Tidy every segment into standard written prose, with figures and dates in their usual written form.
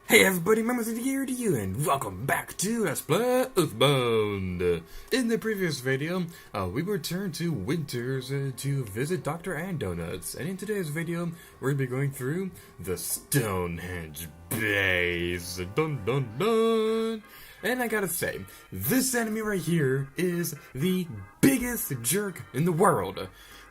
Hey everybody, members of the year to you, and welcome back to Let's Play EarthBound. In the previous video, we returned to Winters to visit Dr. Ann Donuts, and in today's video, we're going to be going through the Stonehenge Base. Dun dun dun! And I gotta say, this enemy right here is the biggest jerk in the world.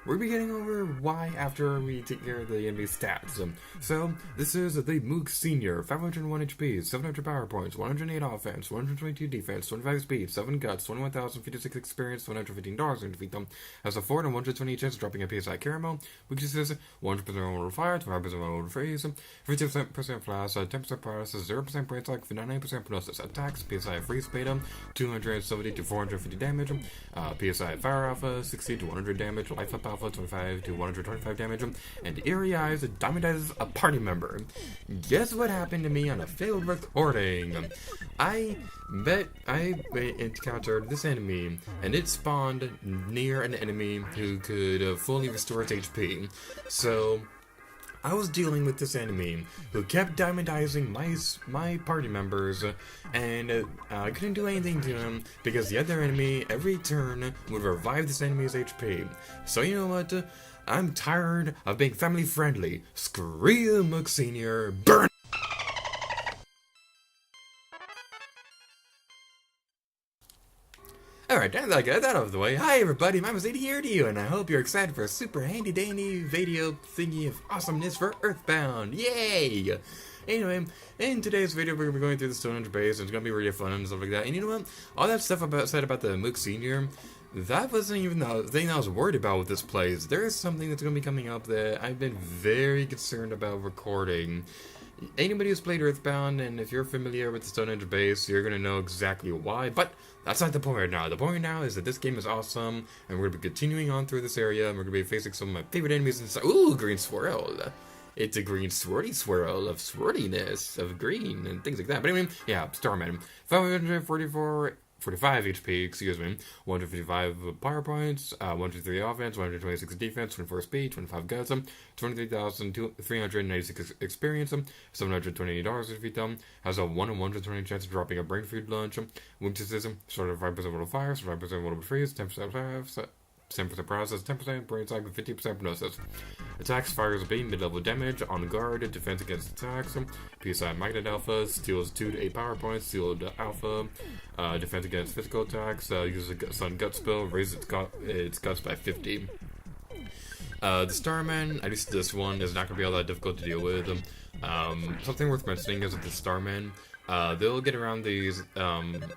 We'll be getting over why after we take care of the enemy stats. So, this is the Mook Senior, 501 HP, 700 power points, 108 offense, 122 defense, 25 speed, 7 guts, 21,056 experience, $115 to defeat them. Has a 4 and 120 chance of dropping a PSI caramel. Weaknesses, 100% order fire, 25% order freeze, 50% flash, 10% paralysis, 0% Brainshock, 99% hypnosis. Attacks, PSI freeze beta, 270 to 450 damage, PSI Fire Alpha, 60 to 100 damage, Lifeup Alpha, 25 to 125 damage, and Eerie Eyes diamondizes a party member. Guess what happened to me on a failed recording? I encountered this enemy, and it spawned near an enemy who could fully restore its HP. So I was dealing with this enemy who kept diamondizing my party members, and I couldn't do anything to him because the other enemy every turn would revive this enemy's HP. So you know what? I'm tired of being family friendly. Screw you, Mook Senior. Burn! Alright, now that I got that out of the way, hi everybody, my name's here to you, and I hope you're excited for a super handy dandy video thingy of awesomeness for EarthBound. Yay! Anyway, in today's video we're going to be going through the Stonehenge Base, and it's going to be really fun and stuff like that. And you know what? All that stuff said about the Mook Senior, that wasn't even the thing I was worried about with this place. There is something that's going to be coming up that I've been very concerned about recording. Anybody who's played EarthBound, and if you're familiar with the Stonehenge Base, you're going to know exactly why, but that's not the point right now. The point right now is that this game is awesome, and we're going to be continuing on through this area, and we're going to be facing some of my favorite enemies inside. Ooh, green swirl. It's a green swirly swirl of swirliness, of green, and things like that. But anyway, yeah, Starman. 45 HP, excuse me, 155 power points, 123 offense, 126 defense, 24 speed, 25 guts, 23,396 experience, $728 to defeat them, has a 1 in 120 chance of dropping a brain food lunch, weaknesses, sort of 5% little fire, 5% little freeze, 10% fire, 10% paralysis, 10% Brainshock, 50% hypnosis. Attacks, fires beam, mid-level damage, on guard, defense against attacks, PSI Magnet Alpha, steals 2 to 8 power points, sealed Alpha, defense against physical attacks, uses a Sun Gut Spell, raises its guts by 50. The Starman, at least this one, is not going to be all that difficult to deal with. Something worth mentioning is that the Starman, they'll get around these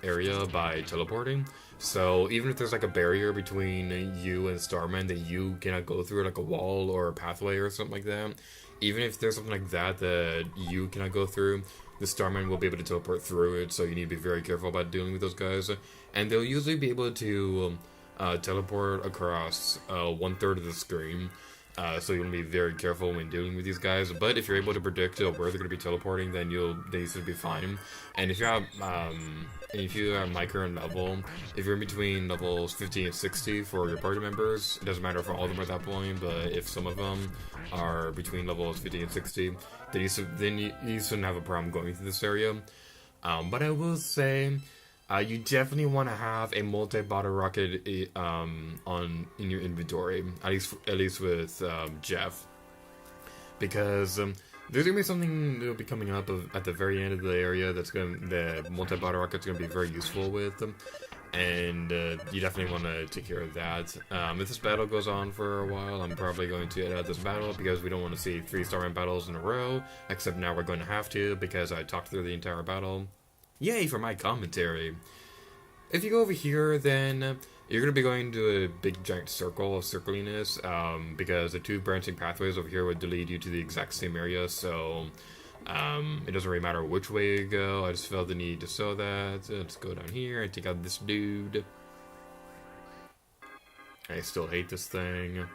area by teleporting. So even if there's like a barrier between you and Starman that you cannot go through, like a wall or a pathway or something like that, even if there's something like that that you cannot go through, the Starman will be able to teleport through it. So you need to be very careful about dealing with those guys. And they'll usually be able to teleport across 1/3 of the screen. So you'll be very careful when dealing with these guys. But if you're able to predict where they're going to be teleporting, then they should be fine. And if you're my current level, if you're in between levels 50 and 60 for your party members, it doesn't matter if all of them are at that point. But if some of them are between levels 50 and 60, then you shouldn't have a problem going through this area. But I will say, you definitely want to have a multi-bottle rocket in your inventory, at least with Jeff, because there's gonna be something that'll be coming up at the very end of the area the multi-bottle rocket's gonna be very useful with them, and you definitely want to take care of that. If this battle goes on for a while, I'm probably going to edit out this battle because we don't want to see 3 Starman battles in a row. Except now we're going to have to because I talked through the entire battle. Yay for my commentary. If you go over here, then you're going to be going to a big giant circle of circliness, because the 2 branching pathways over here would lead you to the exact same area, so it doesn't really matter which way you go. I just felt the need to show that. Let's go down here and take out this dude. I still hate this thing.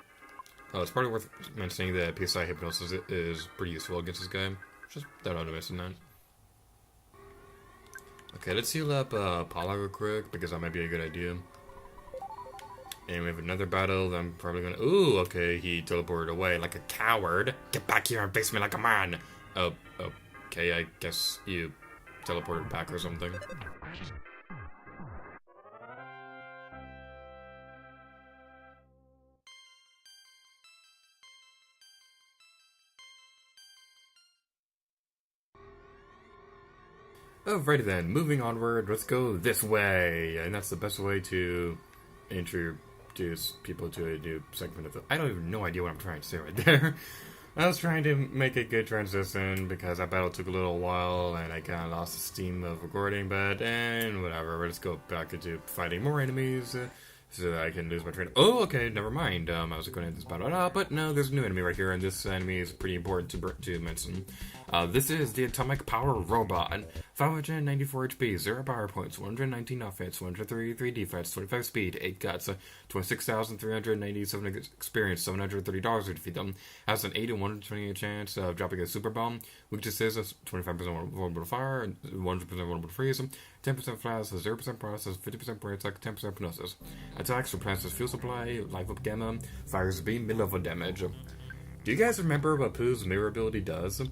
Oh, it's probably worth mentioning that PSI Hypnosis is pretty useful against this guy. Just thought I'd mention that. Okay, let's heal up Paula real quick, because that might be a good idea. And we have another battle that I'm probably gonna... Ooh, okay, he teleported away like a coward. Get back here and face me like a man. Oh, okay, I guess you teleported back or something. Alrighty then, moving onward, let's go this way! And that's the best way to introduce people to a new segment of the... I don't even know idea what I'm trying to say right there. I was trying to make a good transition because that battle took a little while and I kind of lost the steam of recording, but whatever, we'll just go back into fighting more enemies so that I can lose my train. Oh, okay, never mind. I was going to end this battle, but no, there's a new enemy right here, and this enemy is pretty important to mention. This is the Atomic Power Robot. 594 HP, 0 power points, 119 offense, 133 defense, 25 speed, 8 guts, 26,397 experience, $730 to defeat them. Has an 8 and 128 chance of dropping a super bomb, which is 25% vulnerable to fire, 100% vulnerable to freeze, 10% flash, 0% paralysis, 50% brain attack, 10% hypnosis. Attacks, replenishes fuel supply, Lifeup Gamma, fires beam, mid-level damage. Do you guys remember what Pooh's mirror ability does?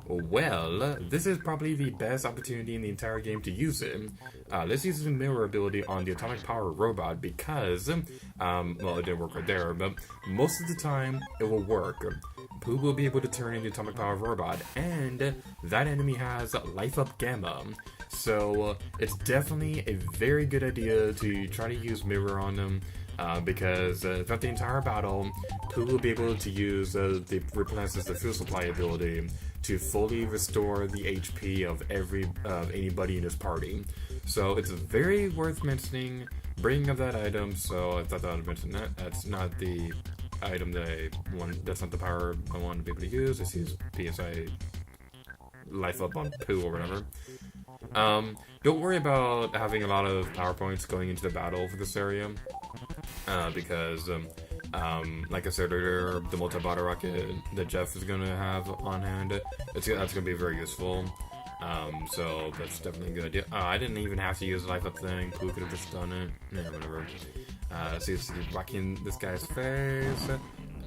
Well, this is probably the best opportunity in the entire game to use it. Let's use the mirror ability on the Atomic Power Robot because, well, it didn't work right there, but most of the time it will work. Pooh will be able to turn into Atomic Power Robot, and that enemy has Lifeup Gamma. So, it's definitely a very good idea to try to use mirror on them. Because throughout the entire battle, Pooh will be able to use the Replenishes the fuel supply ability to fully restore the HP of anybody in his party. So it's very worth mentioning, bringing up that item. So I thought I would mention that. That's not the item that I want. That's not the power I want to be able to use. Just use PSI Life Up on Pooh or whatever. Don't worry about having a lot of power points going into the battle for this area. Because, like I said earlier, the multi-bottle rocket that Jeff is going to have on hand, that's going to be very useful. So that's definitely a good idea. I didn't even have to use the life up thing. Pooh could have just done it. Yeah, whatever. So he's whacking this guy's face.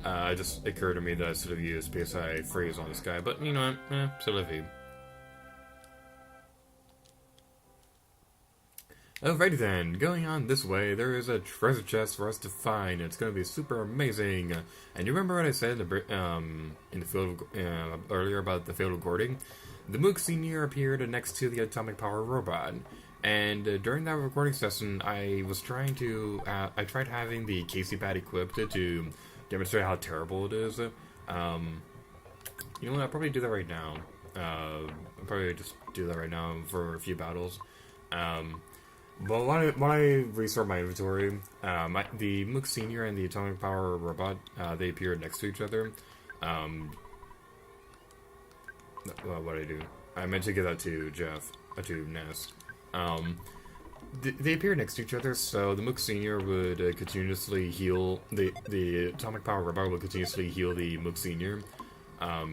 It just occurred to me that I should have used PSI Freeze on this guy, but you know what? So live he. Alrighty then, going on this way, there is a treasure chest for us to find. It's going to be super amazing. And you remember what I said in the field earlier about the field recording? The Mook Senior appeared next to the Atomic Power Robot. And during that recording session, I was trying to, I tried having the Casey pad equipped to demonstrate how terrible it is. You know what, I'll probably do that right now. I'll probably just do that right now for a few battles. But when I restart my inventory, the Mook Senior and the Atomic Power Robot, they appeared next to each other. Well, what did I do? I meant to give that to Jeff, to Ness. They appear next to each other, so the Mook Senior would continuously heal, the Atomic Power Robot would continuously heal the Mook Senior.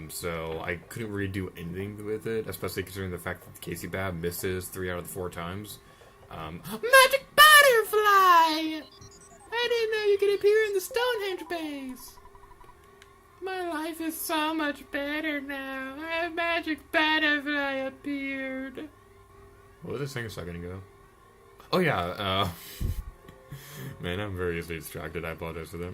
So I couldn't really do anything with it, especially considering the fact that the Casey Bab misses 3 out of the 4 times. Magic Butterfly! I didn't know you could appear in the Stonehenge Base! My life is so much better now. A Magic Butterfly appeared. What was I saying a second ago? Oh yeah, man, I'm very easily distracted. I apologize for that.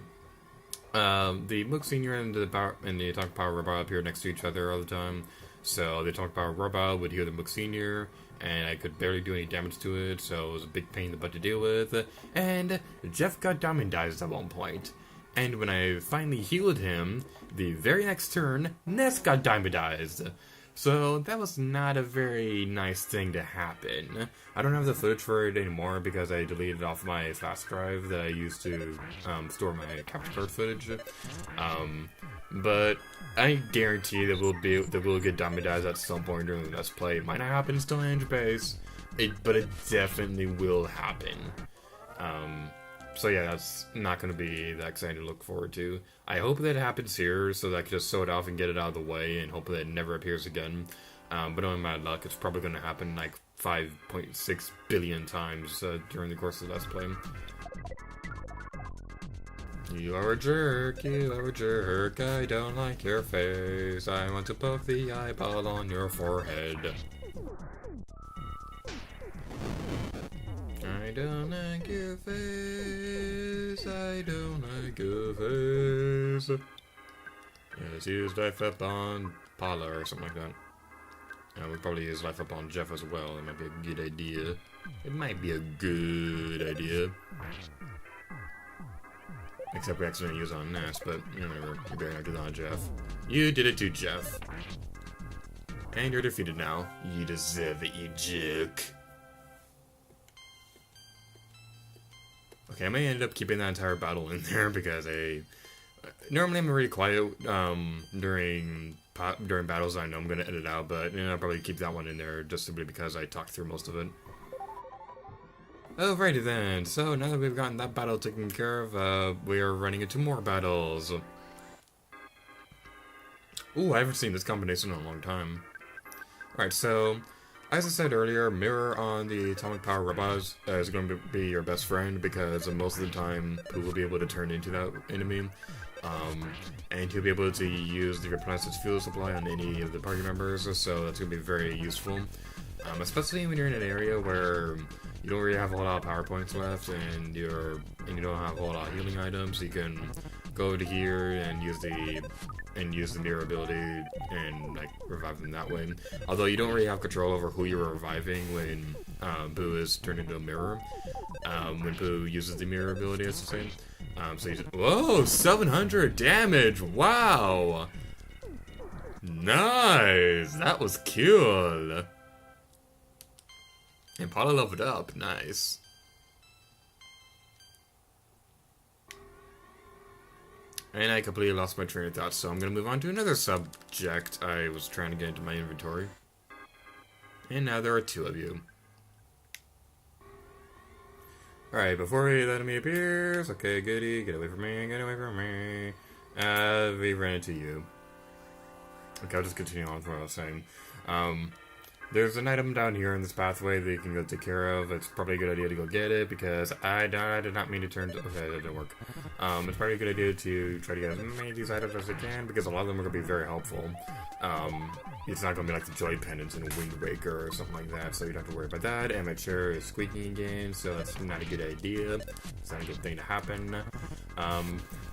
The Mook Senior and the Atomic Power Robot appeared next to each other all the time. So the Atomic Power Robot would heal the Mook Senior, and I could barely do any damage to it, so it was a big pain in the butt to deal with. And Jeff got diamondized at one point. And when I finally healed him, the very next turn, Ness got diamondized. So that was not a very nice thing to happen. I don't have the footage for it anymore because I deleted it off my flash drive that I used to store my capture card footage. But I guarantee that we'll get diamondized at some point during the Let's Play. It might not happen in Stonehenge Base, but it definitely will happen. So yeah, that's not going to be that exciting to look forward to. I hope that it happens here so that I can just sew it off and get it out of the way and hope that it never appears again. But on my luck, it's probably going to happen like 5.6 billion times during the course of the Let's Play. You are a jerk, I don't like your face. I want to poke the eyeball on your forehead. I don't like your face, I don't like your face. Let's use Lifeup on Paula or something like that. We'll probably use Lifeup on Jeff as well. It might be a good idea. It might be a good idea. Except we accidentally use it on Ness, but whatever. We're going to do that on Jeff. You did it too, Jeff. And you're defeated now. You deserve it, you jerk. Okay, I may end up keeping that entire battle in there because normally I'm really quiet during battles. I know I'm gonna edit out, but I'll probably keep that one in there just simply because I talked through most of it. Alrighty then, so now that we've gotten that battle taken care of, we are running into more battles. Ooh, I haven't seen this combination in a long time. Alright, so as I said earlier, Mirror on the Atomic Power Robots is going to be your best friend because most of the time Pooh will be able to turn into that enemy. And he'll be able to use the Replenishes fuel supply on any of the party members, so that's going to be very useful. Especially when you're in an area where you don't really have a whole lot of power points left, and you don't have a whole lot of healing items. You can go over to here and use the mirror ability and like revive them that way. Although you don't really have control over who you're reviving when Boo is turned into a mirror. When Boo uses the mirror ability, it's the same. So he's whoa, 700 damage! Wow, nice. That was cool. And Paula leveled up. Nice. And I completely lost my train of thought, so I'm going to move on to another subject I was trying to get into my inventory. And now there are two of you. Alright, before the enemy appears, okay, goody, get away from me, get away from me. We ran into you. Okay, I'll just continue on with what I was saying. There's an item down here in this pathway that you can go take care of. It's probably a good idea to go get it because I did not mean to turn to... Okay, that didn't work. It's probably a good idea to try to get as many of these items as you can because a lot of them are going to be very helpful. It's not going to be like the Joy Pendants in Wind Waker or something like that, so you don't have to worry about that. And my chair is squeaking again, so that's not a good idea. It's not a good thing to happen.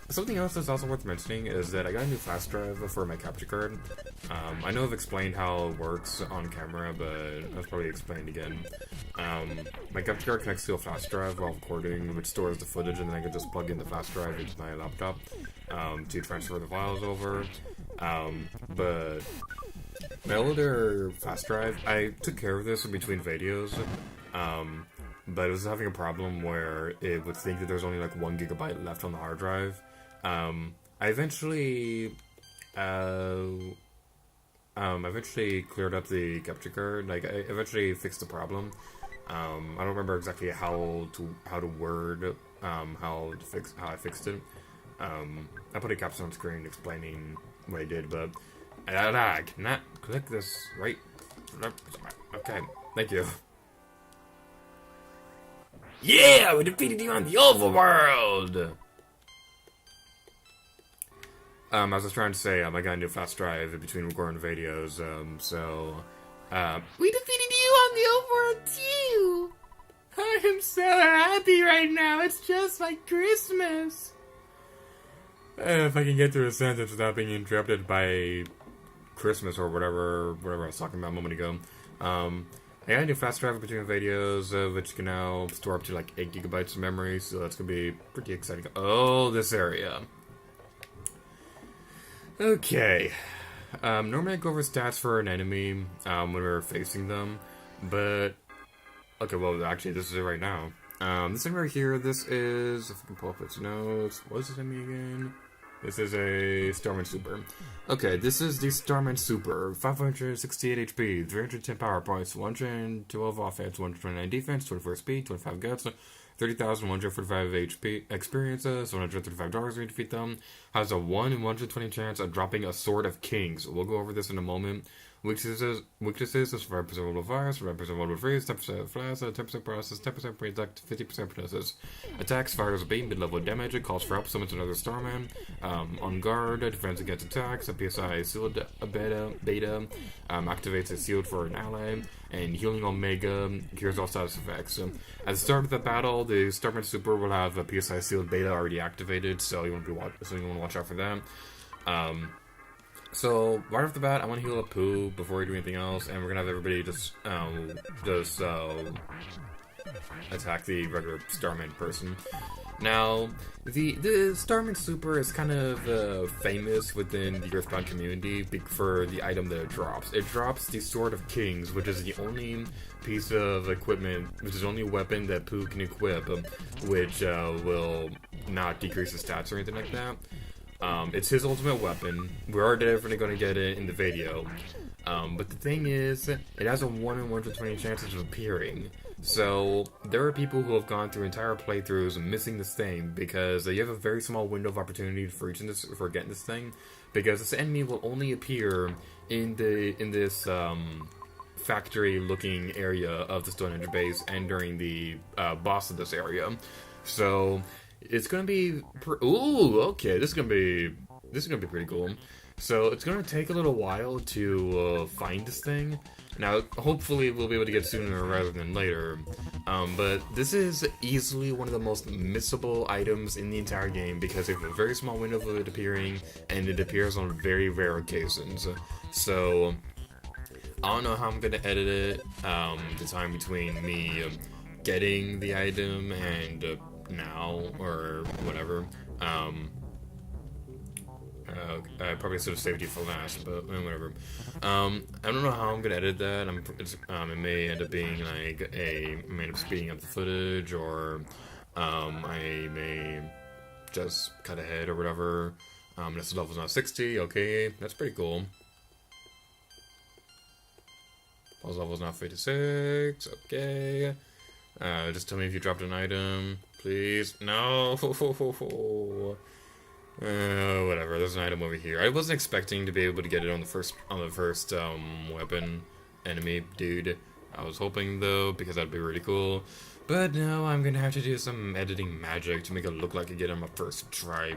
Something else that's also worth mentioning is that I got a new flash drive for my capture card. I know I've explained how it works on camera, but I'll probably explain again. My capture card connects to a flash drive while recording, which stores the footage, and then I can just plug in the flash drive into my laptop to transfer the files over. But my older flash drive, I took care of this in between videos, but it was having a problem where it would think that there's only like 1 gigabyte left on the hard drive. I eventually cleared up the capture card. Like, I eventually fixed the problem. I don't remember exactly how to word how I fixed it. I put a caption on screen explaining what I did, but I cannot click this right. Okay, thank you. Yeah, we defeated you on the overworld! I was trying to say, I got a new flash drive in between recording videos, we defeated you on the overworld too! I am so happy right now, it's just like Christmas! If I can get through a sentence without being interrupted by Christmas or whatever I was talking about a moment ago. I got a new flash drive in between videos, which can now store up to like 8 gigabytes of memory, so that's going to be pretty exciting. Oh, this area. Okay. Normally I go over stats for an enemy when we're facing them, but... Okay, well, actually, this is it right now. This enemy right here, this is... If I can pull up its notes... What is this enemy again? This is a Starman Super. Okay, this is the Starman Super. 568 HP, 310 power points, 112 offense, 129 defense, 24 speed, 25 guts, 30,145 HP experience, $135 to defeat them. Has a 1 in 120 chance of dropping a Sword of Kings. We'll go over this in a moment. Weaknesses is 5% Orbital Fire, 5% Orbital Freeze, 10% Flash, 10% Paralysis, 10% Protect, 50% Hypnosis. Attacks, fires a beam, mid-level damage, it calls for help, summons another Starman. On guard, defense against attacks, a PSI Shield Beta, activates a shield for an ally, and Healing Omega cures all status effects. At the start of the battle, the Starman Super will have a PSI Shield Beta already activated, so you want to watch out for that. So right off the bat, I want to heal up Pooh before we do anything else, and we're gonna have everybody just attack the regular Starman person. Now, the Starman Super is kind of famous within the EarthBound community for the item that it drops. It drops the Sword of Kings, which is the only piece of equipment, which is the only weapon that Pooh can equip, which will not decrease his stats or anything like that. It's his ultimate weapon. We're already definitely going to get it in the video. But the thing is, it has a 1 in 120 chances of appearing. So, there are people who have gone through entire playthroughs missing this thing because you have a very small window of opportunity for getting this thing. Because this enemy will only appear in this factory-looking area of the Stonehenge Base and during the boss of this area. So, it's gonna be okay. This is gonna be pretty cool. So it's gonna take a little while to find this thing. Now, hopefully, we'll be able to get sooner rather than later. But this is easily one of the most missable items in the entire game because they have a very small window of it appearing, and it appears on very rare occasions. So I don't know how I'm gonna edit it. The time between me getting the item and now or whatever. I probably should have saved you for last, but whatever. I don't know how I'm gonna edit that. It may end up being like I may end up speeding up the footage, or I may just cut ahead or whatever. This level's now 60. Okay, that's pretty cool. Pause level's now 56. Okay. Just tell me if you dropped an item. Please. No. Whatever. There's an item over here. I wasn't expecting to be able to get it on the first weapon enemy dude. I was hoping though, because that'd be really cool. But no, I'm gonna have to do some editing magic to make it look like I get it on my first try.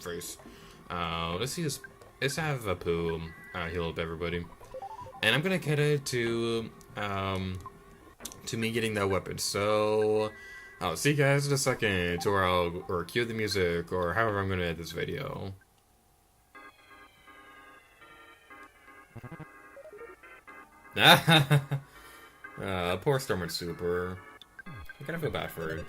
Face. Let's see this. Let's have a Pooh heal up everybody, and I'm gonna get it to me getting that weapon. So I'll see you guys in a second, or cue the music, or however I'm gonna edit this video. Poor Storm and Super. I kind of feel bad for it.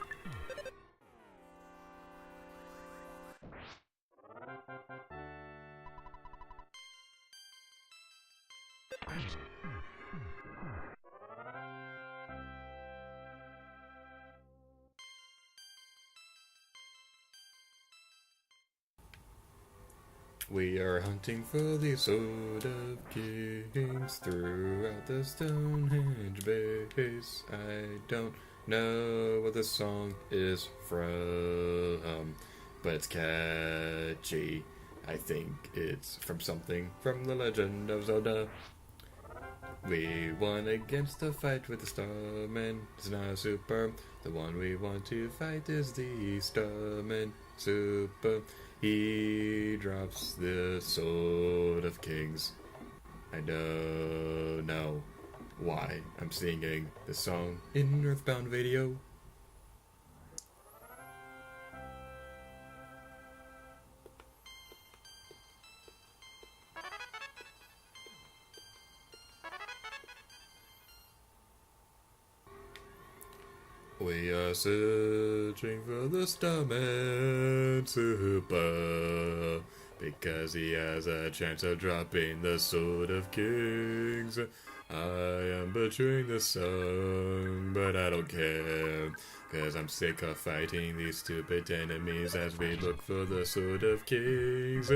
We are hunting for the Sword of Kings throughout the Stonehenge Base. I don't know what the song is from, but it's catchy. I think it's from something from The Legend of Zelda. We won against the fight with the Starman. It's not super. The one we want to fight is the Starman Super. He drops the Sword of Kings. I don't know why I'm singing the song in EarthBound video. We are searching for the Starman Super because he has a chance of dropping the Sword of Kings. I am butchering the song, but I don't care, cause I'm sick of fighting these stupid enemies as we look for the Sword of Kings.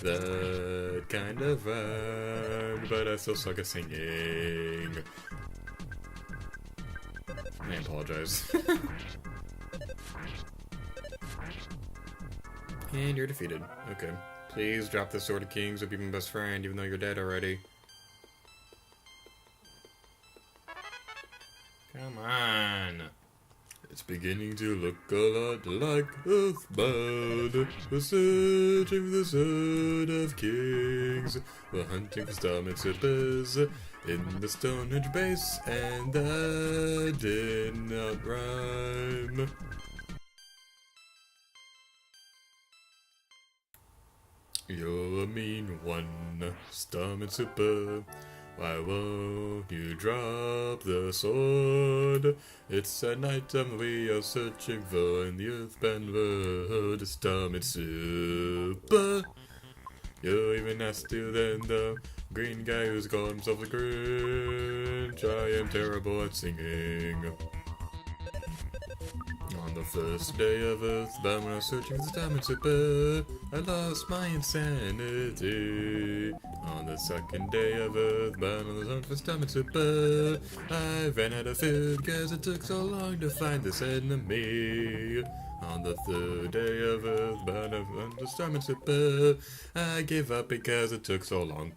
That kind of rhymed, but I still suck at singing. I apologize. And you're defeated. Okay. Please drop the Sword of Kings or be my best friend, even though you're dead already. Come on. It's beginning to look a lot like EarthBound. We're searching for the Sword of Kings. We're hunting for stomach zippers in the Stonehenge Base, and that did not rhyme. You're a mean one, stomach zipper. Why won't you drop the sword? It's an item we are searching for in the EarthBound world. Stomach super. You're even nastier than the green guy who's called himself the Grinch. I am terrible at singing. On the first day of EarthBound, when I was searching for the stomach super, I lost my insanity. On the second day of EarthBound, on the hunt for stomach super, I ran out of food cause it took so long to find this enemy. On the third day of EarthBound, I found the stomach super, I gave up because it took so long.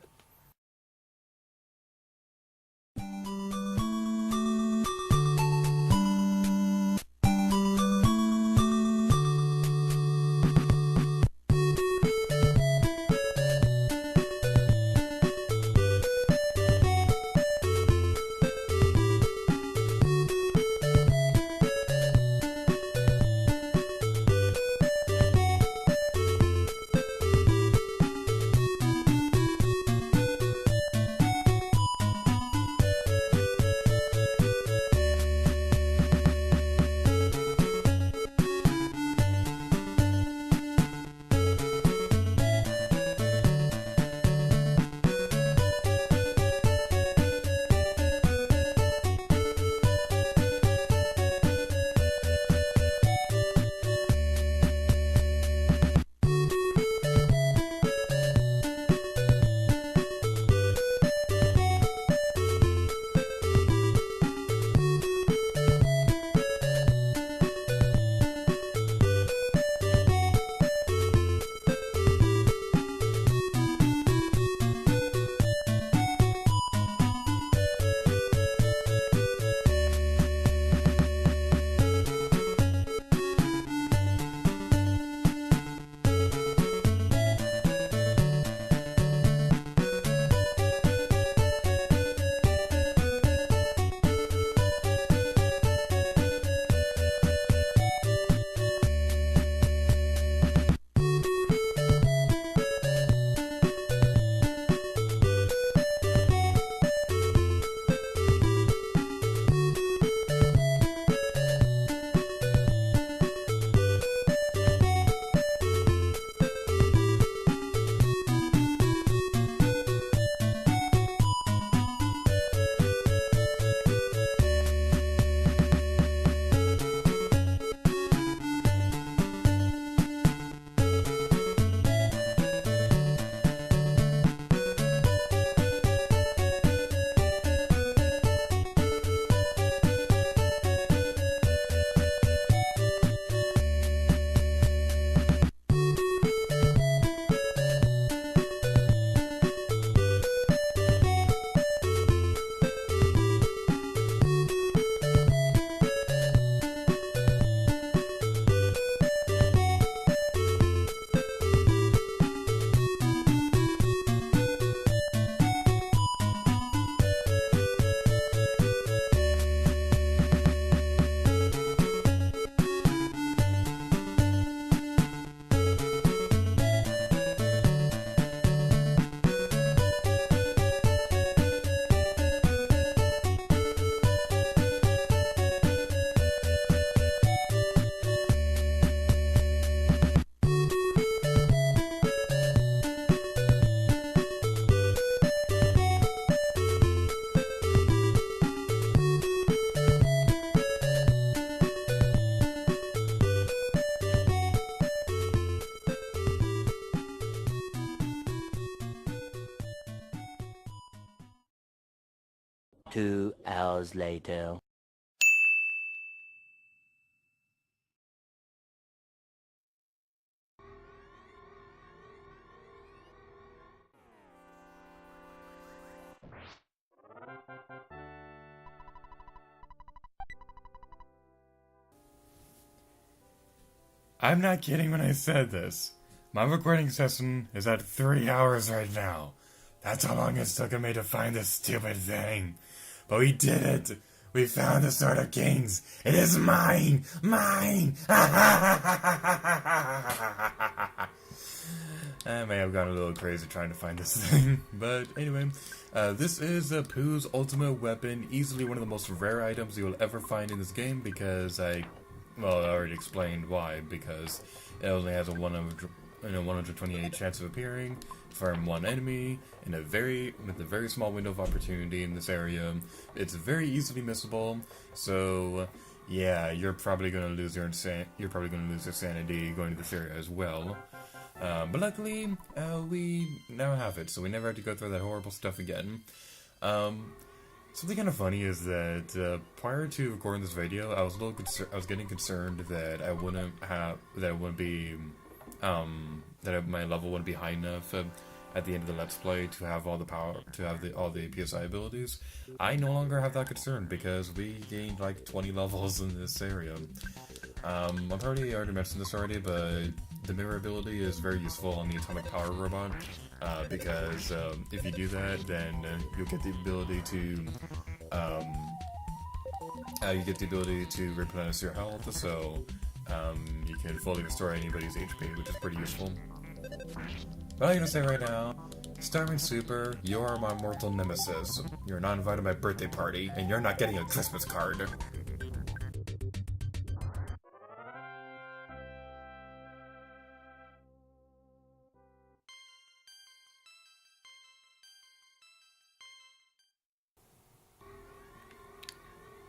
Two hours later. I'm not kidding when I said this. My recording session is at 3 hours right now. That's how long it's taken me to find this stupid thing. But we did it! We found the Sword of Kings! It is mine! Mine! I may have gone a little crazy trying to find this thing. But anyway, this is Pooh's ultimate weapon. Easily one of the most rare items you will ever find in this game because I already explained why. Because it only has a 128 chance of appearing from one enemy with a very small window of opportunity in this area. It's very easily missable, so yeah, you're probably gonna lose your sanity going to this area as well. But luckily, we now have it, so we never have to go through that horrible stuff again. Something kind of funny is that prior to recording this video, I was getting concerned that my level wouldn't be high enough at the end of the Let's Play to have all the power, to have all the PSI abilities. I no longer have that concern because we gained like 20 levels in this area. I've already mentioned this already, but the mirror ability is very useful on the atomic power robot because if you do that, then you'll get the ability to replenish your health, so you can fully restore anybody's HP, which is pretty useful. But I'm gonna say right now, Starving Super, you are my mortal nemesis. You're not invited to my birthday party, and you're not getting a Christmas card.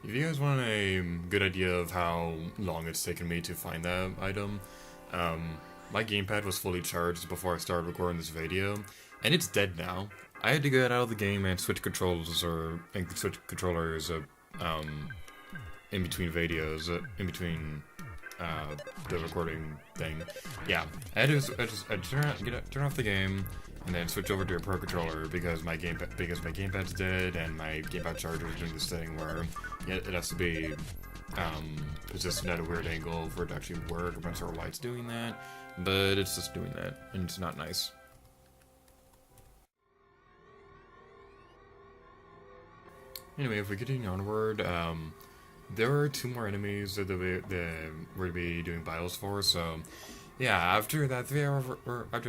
If you guys want a good idea of how long it's taken me to find that item, my gamepad was fully charged before I started recording this video, and it's dead now. I had to get out of the game and switch controllers in between videos, in between the recording thing. Yeah, I had to turn off the game and then switch over to a pro controller because my gamepad's dead and my gamepad charger is doing this thing where it has to be positioned at a weird angle for it to actually work. I'm not sure why it's doing that, but it's just doing that, and it's not nice. Anyway, if we continue onward, there are 2 more enemies that we're going to be doing battles for, so yeah, after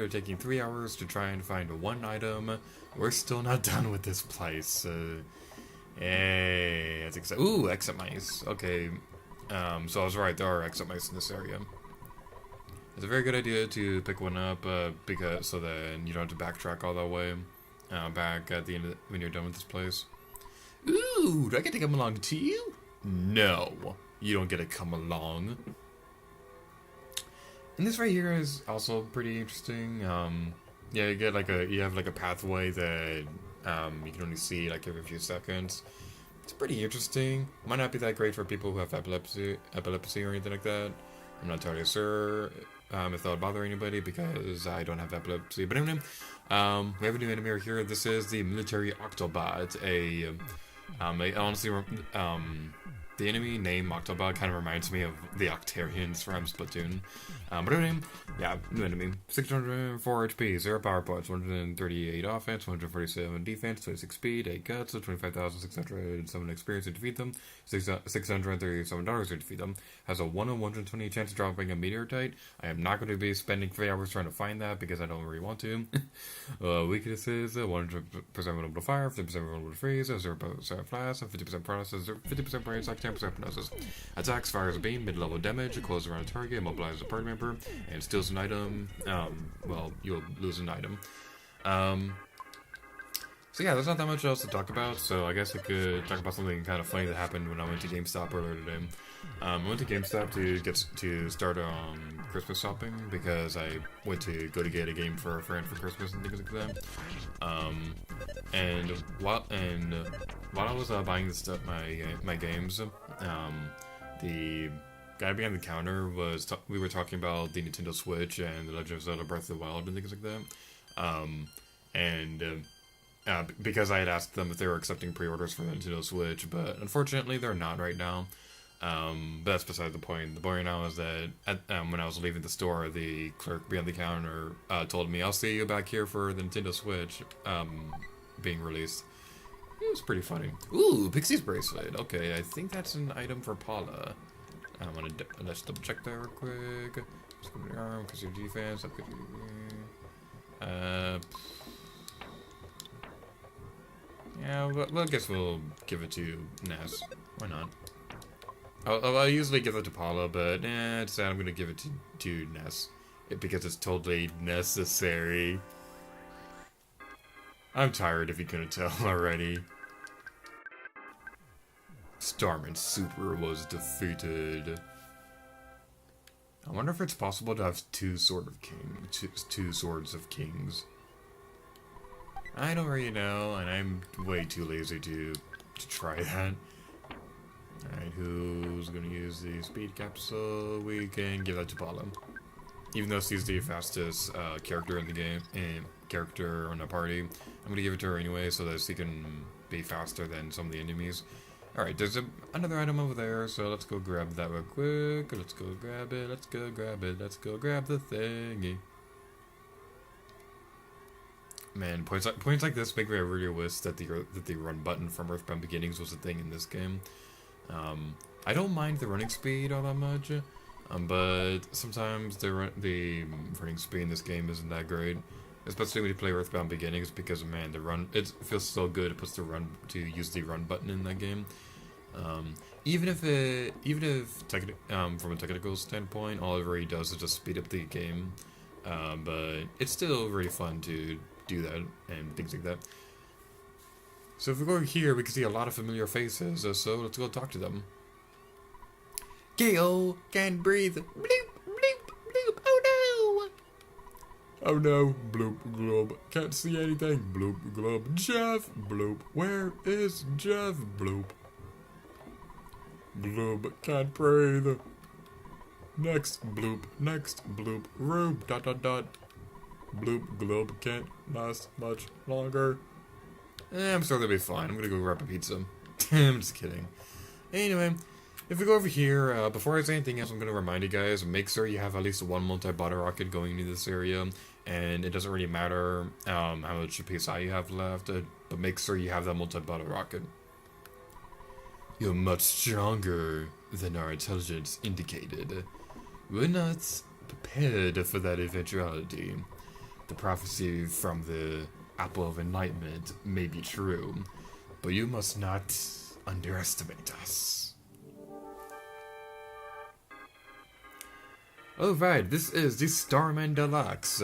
taking 3 hours to try and find one item, we're still not done with this place. Hey, that's exciting. Ooh, exit mice. Okay, so I was right, there are exit mice in this area. It's a very good idea to pick one up, because so then you don't have to backtrack all that way, back at the end when you're done with this place. Ooh, do I get to come along to you? No, you don't get to come along. And this right here is also pretty interesting. Yeah, you have a pathway that you can only see like every few seconds. It's pretty interesting. Might not be that great for people who have epilepsy or anything like that. I'm not entirely sure if that would bother anybody because I don't have epilepsy. But anyway, we have a new enemy right here. This is the military Octobot. Honestly, the enemy name Octobot kind of reminds me of the Octarians from Splatoon. But anyway, yeah, new enemy. 604 HP, 0 power points, 138 offense, 147 defense, 26 speed, 8 guts, 25,607 experience to defeat them, $637 to defeat them. Has a 1 in 120 chance of dropping a Meteotite. I am not going to be spending 3 hours trying to find that because I don't really want to. Weaknesses, 100% vulnerable to fire, 50% vulnerable to freeze, 0% flash, 50% paralysis, 50% Brainshock, 10% Hypnosis. Attacks, fires a beam, mid-level damage, close around a target, immobilizes a party member, and steals an item. You'll lose an item. So yeah, there's not that much else to talk about, so I guess I could talk about something kind of funny that happened when I went to GameStop earlier today. I went to GameStop to start Christmas shopping because I went to get a game for a friend for Christmas and things like that. And while I was buying this stuff, my games, the guy behind the counter we were talking about the Nintendo Switch and the Legend of Zelda Breath of the Wild and things like that. Because I had asked them if they were accepting pre-orders for the Nintendo Switch, but unfortunately they're not right now. But that's beside the point. The point right now is that when I was leaving the store, the clerk behind the counter told me, "I'll see you back here for the Nintendo Switch being released." It was pretty funny. Ooh, Pixie's bracelet. Okay, I think that's an item for Paula. Let's double check that real quick. Let's go to the arm, because your defense. Yeah, well, I guess we'll give it to Ness. Why not? I usually give it to Paula, but instead I'm gonna give it to Ness. Because it's totally necessary. I'm tired if you couldn't tell already. Starman Super was defeated. I wonder if it's possible to have two Swords of Kings. I don't really know, and I'm way too lazy to try that. Alright, who's gonna use the speed capsule? We can give that to Paula. Even though she's the fastest character in the game, character on the party, I'm gonna give it to her anyway so that she can be faster than some of the enemies. Alright, there's another item over there, so let's go grab that real quick. Let's go grab it, let's go grab it, let's go grab the thingy. Man, points like this make me really wish that the run button from EarthBound Beginnings was a thing in this game. I don't mind the running speed all that much, but sometimes the running speed in this game isn't that great, especially when you play EarthBound Beginnings, because man, it feels so good to use the run button in that game. Even if from a technical standpoint, all it really does is just speed up the game, but it's still really fun to do that and things like that. So if we go here, we can see a lot of familiar faces, so let's go talk to them. Gale, can't breathe. Bloop, bloop, bloop, oh no! Oh no, bloop, glob, can't see anything, bloop, glob. Jeff, bloop, where is Jeff, bloop? Bloop, can't breathe. Next, bloop, Rube, dot dot dot. Bloop, glob, can't last much longer. I'm sure they'll be fine. I'm gonna go grab a pizza. I'm just kidding. Anyway, if we go over here, before I say anything else, I'm gonna remind you guys, make sure you have at least one multi-bottle rocket going into this area, and it doesn't really matter how much PSI you have left, but make sure you have that multi-bottle rocket. You're much stronger than our intelligence indicated. We're not prepared for that eventuality. The prophecy from the Apple of Enlightenment may be true, but you must not underestimate us. Alright, this is the Starman Deluxe.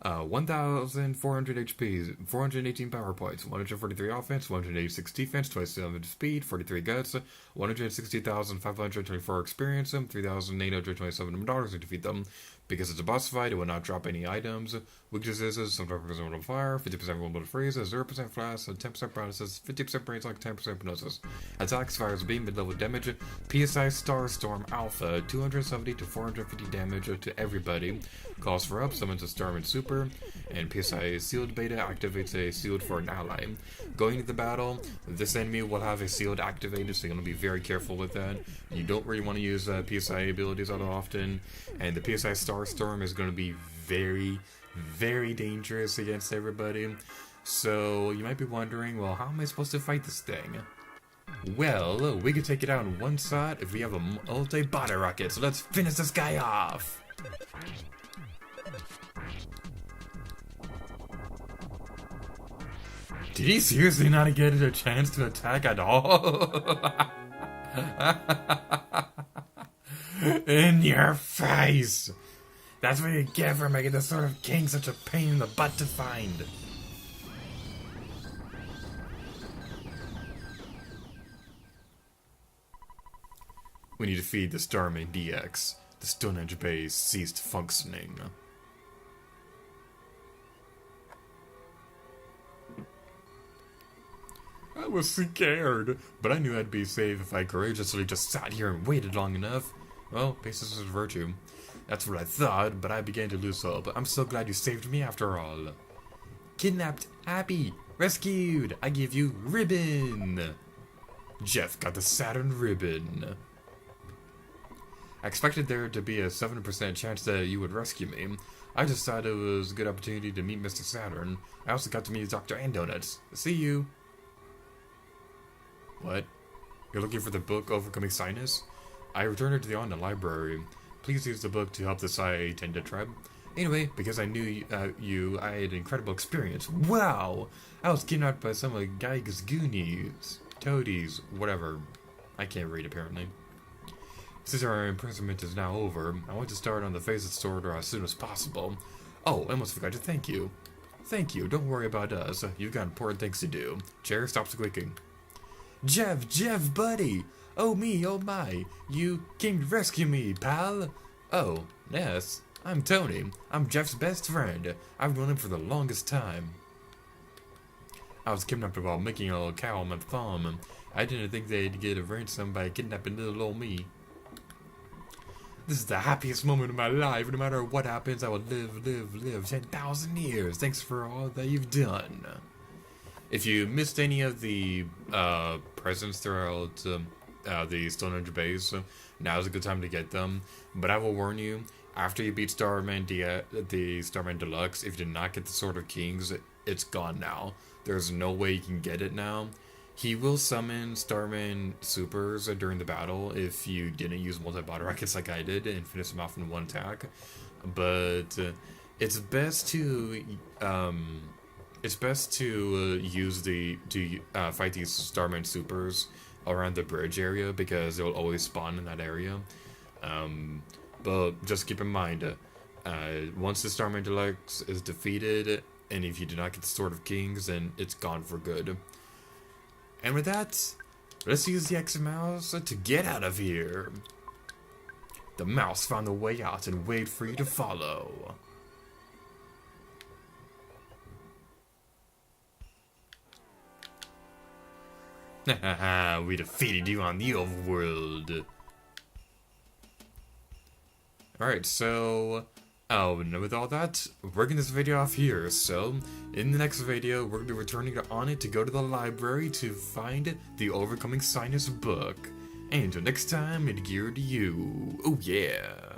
1,400 HP, 418 power points, 143 offense, 186 defense, 27 speed, 43 guts, 160,524 experience, $3,827 to defeat them. Because it's a boss fight, it will not drop any items. Weaknesses, some 5% vulnerable fire, 50% vulnerable freeze, 0% flash, 10% paralysis, 50% brainshock, 10% hypnosis. Attacks, fires beam, mid-level damage. PSI Starstorm Alpha, 270 to 450 damage to everybody. Calls for up, summons a Starman Super, and PSI Sealed Beta activates a Sealed for an ally. Going into the battle, this enemy will have a Sealed activated, so you're going to be very careful with that. You don't really want to use PSI abilities all often, and the PSI Starstorm is going to be very, very dangerous against everybody. So you might be wondering, well, how am I supposed to fight this thing? Well, we can take it out in one shot if we have a multi-bottle rocket, so let's finish this guy off! Did he seriously not get a chance to attack at all? In your face! That's what you get for making the Sword of King such a pain in the butt to find. When you defeat the Starman DX, the Stonehenge Base ceased functioning. I was scared, but I knew I'd be safe if I courageously just sat here and waited long enough. Well, patience is a virtue. That's what I thought, but I began to lose hope. I'm so glad you saved me after all. Kidnapped, happy, rescued, I give you ribbon. Jeff got the Saturn ribbon. I expected there to be a 7% chance that you would rescue me. I just thought it was a good opportunity to meet Mr. Saturn. I also got to meet Dr. Donuts. See you. What? You're looking for the book Overcoming Sinus? I returned it to the online library. Please use the book to help the Psi Tenda tribe. Anyway, because I knew you, I had an incredible experience. Wow! I was kidnapped by some of Geiger's Goonies, Toadies, whatever. I can't read, apparently. Since our imprisonment is now over, I want to start on the Phase of Sorter as soon as possible. Oh, I almost forgot to thank you. Thank you, don't worry about us. You've got important things to do. Chair, stop squeaking. Jeff, buddy! Oh me, oh my! You came to rescue me, pal! Oh, yes. I'm Tony. I'm Jeff's best friend. I've known him for the longest time. I was kidnapped while making a little cow on my thumb. I didn't think they'd get a ransom by kidnapping little old me. This is the happiest moment of my life. No matter what happens, I will live 10,000 years. Thanks for all that you've done. If you missed any of the presents throughout the Stonehenge Base, now's a good time to get them. But I will warn you, after you beat Starman the Starman Deluxe, if you did not get the Sword of Kings, it's gone now. There's no way you can get it now. He will summon Starman Supers during the battle if you didn't use multi-body rockets like I did and finish them off in one attack. But it's best to use fight these Starman Supers around the bridge area because they'll always spawn in that area. But just keep in mind, once the Starman Deluxe is defeated, and if you do not get the Sword of Kings, then it's gone for good. And with that, let's use the X mouse to get out of here. The mouse found the way out and wait for you to follow. Haha, we defeated you on the overworld. Alright, so, and with all that, we're getting this video off here. So, in the next video, we're going to be returning to On It to go to the library to find the Overcoming Sinus book. And until next time, it geared to you. Oh yeah.